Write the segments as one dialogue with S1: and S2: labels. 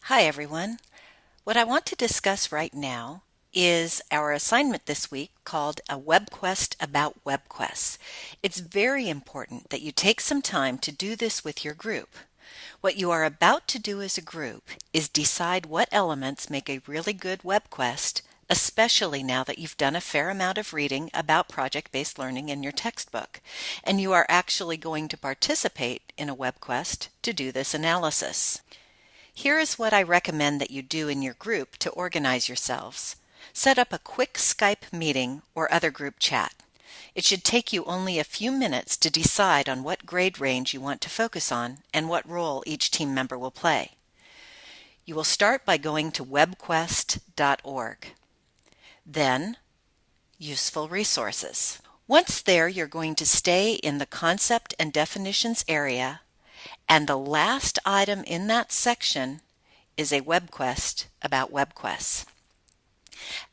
S1: Hi everyone. What I want to discuss right now is our assignment this week called a WebQuest about WebQuests. It's very important that you take some time to do this with your group. What you are about to do as a group is decide what elements make a really good WebQuest, especially now that you've done a fair amount of reading about project-based learning in your textbook, and you are actually going to participate in a WebQuest to do this analysis. Here is what I recommend that you do in your group to organize yourselves. Set up a quick Skype meeting or other group chat. It should take you only a few minutes to decide on what grade range you want to focus on and what role each team member will play. You will start by going to webquest.org. Then, Useful Resources. Once there, you're going to stay in the Concept and Definitions area, and the last item in that section is a WebQuest about WebQuests.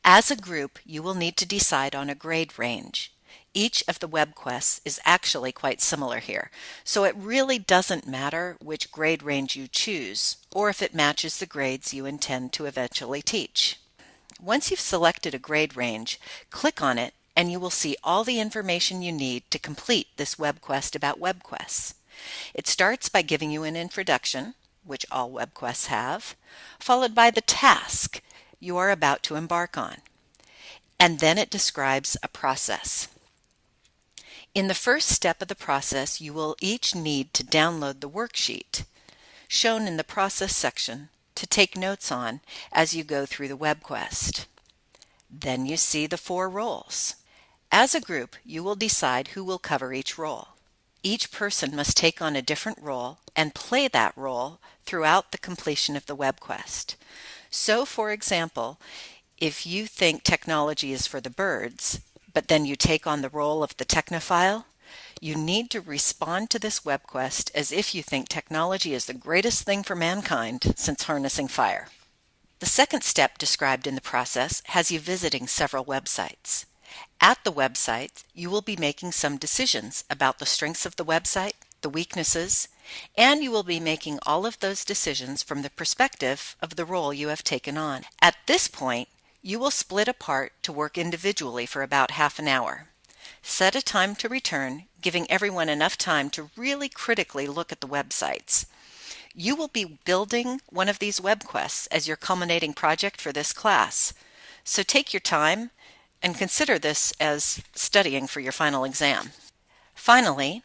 S1: As a group, you will need to decide on a grade range. Each of the WebQuests is actually quite similar here, so it really doesn't matter which grade range you choose or if it matches the grades you intend to eventually teach. Once you've selected a grade range, click on it and you will see all the information you need to complete this WebQuest about WebQuests. It starts by giving you an introduction, which all WebQuests have, followed by the task you are about to embark on. And then it describes a process. In the first step of the process, you will each need to download the worksheet shown in the process section to take notes on as you go through the WebQuest. Then you see the 4 roles. As a group, you will decide who will cover each role. Each person must take on a different role and play that role throughout the completion of the WebQuest. So, for example, if you think technology is for the birds, but then you take on the role of the technophile, you need to respond to this WebQuest as if you think technology is the greatest thing for mankind since harnessing fire. The second step described in the process has you visiting several websites. At the website, you will be making some decisions about the strengths of the website, the weaknesses, and you will be making all of those decisions from the perspective of the role you have taken on. At this point, you will split apart to work individually for about half an hour. Set a time to return, giving everyone enough time to really critically look at the websites. You will be building one of these WebQuests as your culminating project for this class, so take your time and consider this as studying for your final exam. Finally,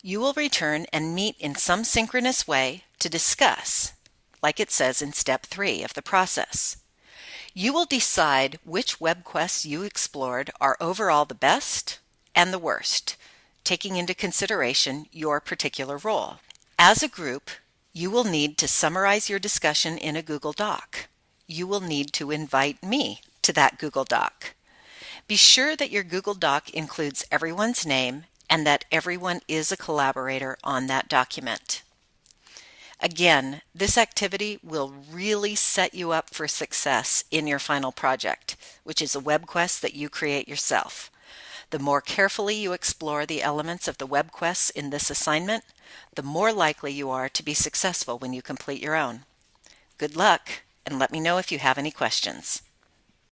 S1: you will return and meet in some synchronous way to discuss, like it says in step 3 of the process. You will decide which WebQuests you explored are overall the best and the worst, taking into consideration your particular role. As a group, you will need to summarize your discussion in a Google Doc. You will need to invite me to that Google Doc. Be sure that your Google Doc includes everyone's name and that everyone is a collaborator on that document. Again, this activity will really set you up for success in your final project, which is a WebQuest that you create yourself. The more carefully you explore the elements of the WebQuests in this assignment, the more likely you are to be successful when you complete your own. Good luck, and let me know if you have any questions.